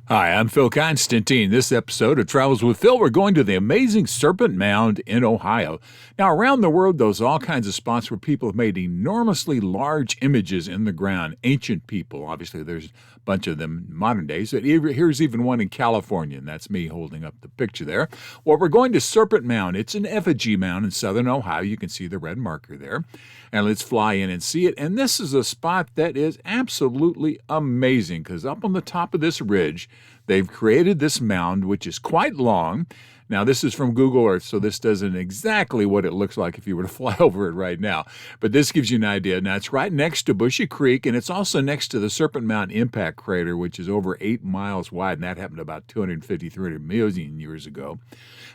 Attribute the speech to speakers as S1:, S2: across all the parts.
S1: Hi, I'm Phil Constantine. This episode of Travels with Phil, we're going to the amazing Serpent Mound in Ohio. Now, around the world, there's all kinds of spots where people have made enormously large images in the ground. Ancient people, obviously, there's a bunch of them in modern days. But here's even one in California, and that's me holding up the picture there. Well, we're going to Serpent Mound. It's an effigy mound in southern Ohio. You can see the red marker there. And let's fly in and see it. And this is a spot that is absolutely amazing because up on the top of this ridge, they've created this mound, which is quite long. Now, this is from Google Earth, so this doesn't exactly what it looks like if you were to fly over it right now. But this gives you an idea. Now, it's right next to 𝗵𝗶𝗶 Creek, and it's also next to the Serpent Mound impact crater, which is over 8 miles wide, and that happened about 250, 300 million years ago.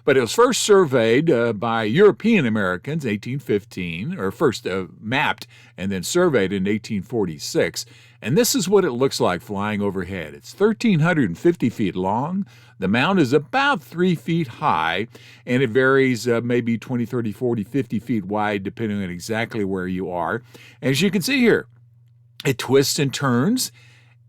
S1: But it was first surveyed by European Americans in 1815, or first mapped and then surveyed in 1846. And this is what it looks like flying overhead. It's 1,350 feet long. The mound is about 3 feet high, and it varies maybe 20, 30, 40, 50 feet wide, depending on exactly where you are. As you can see here, it twists and turns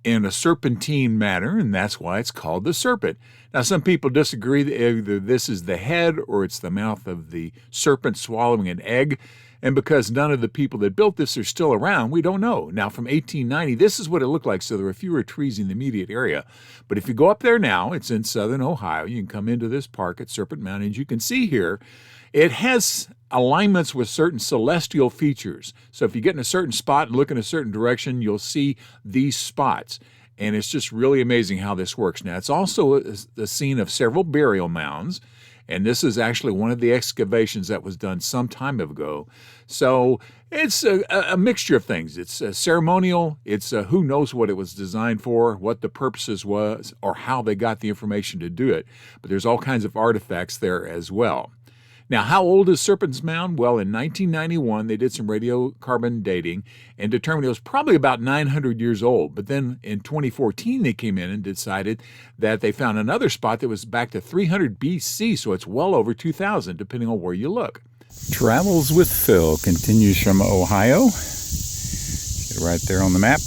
S1: in a serpentine manner, and that's why it's called the serpent. Now, some people disagree that either this is the head or it's the mouth of the serpent swallowing an egg. And because none of the people that built this are still around, we don't know. Now, from 1890, this is what it looked like, so there were fewer trees in the immediate area. But if you go up there now, it's in southern Ohio. You can come into this park at Serpent Mound, and you can see here, it has alignments with certain celestial features. So if you get in a certain spot and look in a certain direction, you'll see these spots. And it's just really amazing how this works. Now, it's also the scene of several burial mounds. And this is actually one of the excavations that was done some time ago. So it's a mixture of things. It's ceremonial. It's who knows what it was designed for, what the purposes was, or how they got the information to do it. But there's all kinds of artifacts there as well. Now, how old is Serpent's Mound? Well, in 1991, they did some radiocarbon dating and determined it was probably about 900 years old. But then in 2014, they came in and decided that they found another spot that was back to 300 BC, so it's well over 2,000, depending on where you look. Travels with Phil continues from Ohio. Get it right there on the map.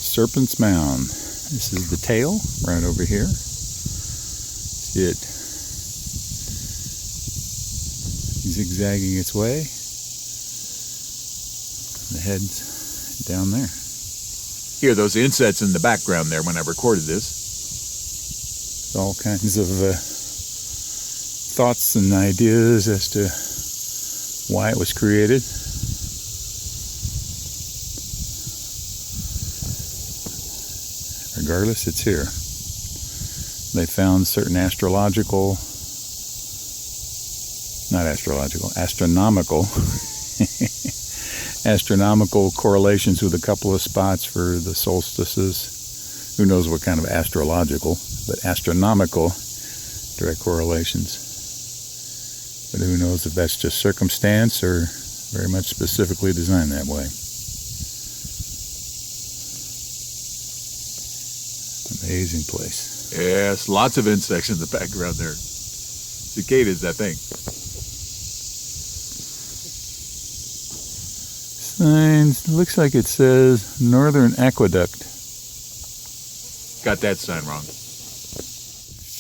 S1: Serpent's Mound. This is the tail right over here. See it zigzagging its way. The head's down there. Hear those insects in the background there when I recorded this. All kinds of thoughts and ideas as to why it was created. Regardless, it's here. They found certain astronomical correlations with a couple of spots for the solstices. Who knows what kind of astrological, but astronomical direct correlations. But who knows if that's just circumstance or very much specifically designed that way. Amazing place. Yes, lots of insects in the background there. Cicadas, I think. Signs, looks like it says Northern Aqueduct. Got that sign wrong.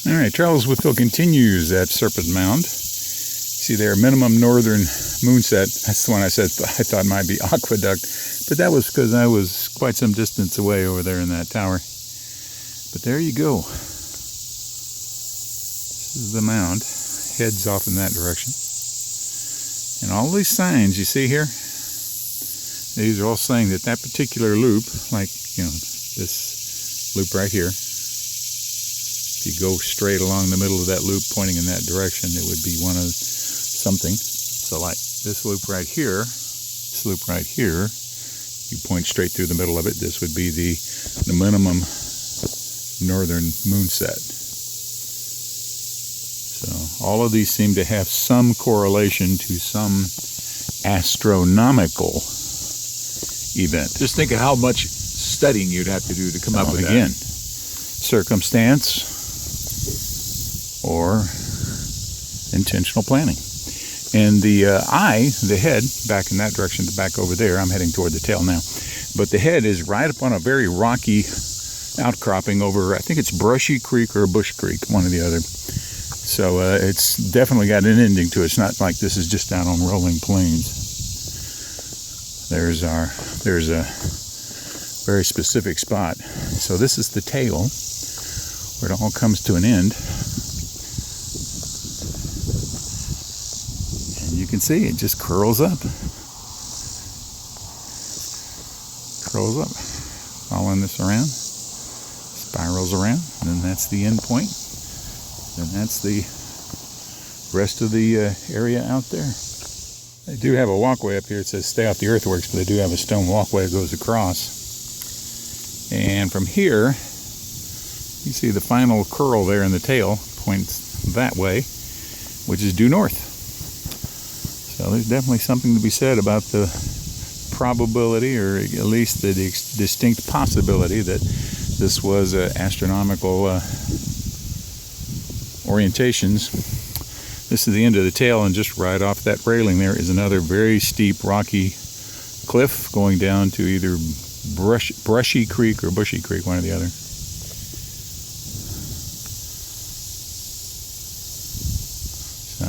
S1: All right, Travels with Phil continues at Serpent Mound. See there, minimum northern moonset. That's the one I said I thought might be aqueduct, but that was because I was quite some distance away over there in that tower. But there you go. This is the mound. Heads off in that direction. And all these signs you see here, these are all saying that that particular loop, like, this loop right here, if you go straight along the middle of that loop pointing in that direction, it would be one of something. So like this loop right here, you point straight through the middle of it, this would be the minimum northern moonset. So all of these seem to have some correlation to some astronomical event. Just think of how much studying you'd have to do to come up with again. Circumstance or intentional planning. And the the head, back in that direction to back over there, I'm heading toward the tail now, but the head is right up on a very rocky, outcropping over, I think it's 𝗏𝗏 Creek or Bush Creek, one or the other. So it's definitely got an ending to it. It's not like this is just out on rolling plains. There's a very specific spot. So this is the tail where it all comes to an end. And you can see it just curls up. Curls up. Following this around. Spirals around. And then that's the end point. And that's the rest of the area out there. They do have a walkway up here. It says stay off the earthworks, but they do have a stone walkway that goes across. And from here, you see the final curl there in the tail points that way, which is due north. So there's definitely something to be said about the probability, or at least the distinct possibility, that this was astronomical orientations. This is the end of the tail, and just right off that railing there is another very steep rocky cliff going down to either 𝗏𝗏 Creek or 𝗏𝗏 Creek, one or the other. So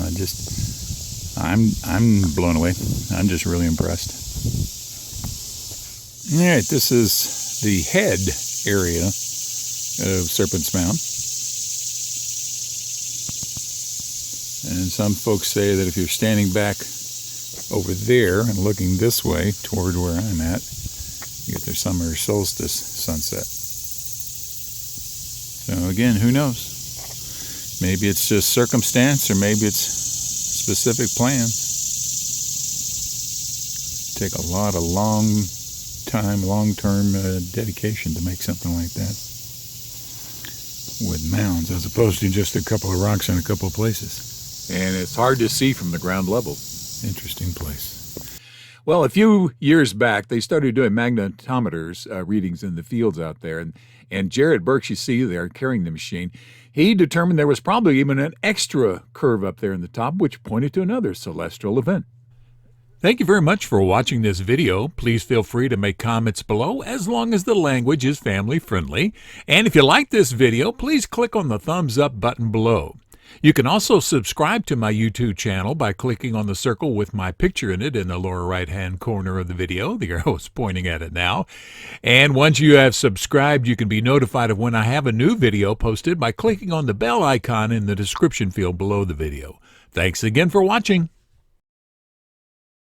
S1: I'm blown away. I'm just really impressed. All right, this is the head area of Serpent Mound. And some folks say that if you're standing back over there and looking this way toward where I'm at, you get their summer solstice sunset. So again, who knows? Maybe it's just circumstance, or maybe it's specific plans. Take a lot of long-term dedication to make something like that with mounds, as opposed to just a couple of rocks in a couple of places. And it's hard to see from the ground level. Interesting place. Well, a few years back, they started doing magnetometers readings in the fields out there. And Jared Burks, you see there carrying the machine, he determined there was probably even an extra curve up there in the top, which pointed to another celestial event. Thank you very much for watching this video. Please feel free to make comments below, as long as the language is family friendly. And if you like this video, please click on the thumbs up button below. You can also subscribe to my YouTube channel by clicking on the circle with my picture in it in the lower right-hand corner of the video. The arrow is pointing at it now. And once you have subscribed, you can be notified of when I have a new video posted by clicking on the bell icon in the description field below the video. Thanks again for watching.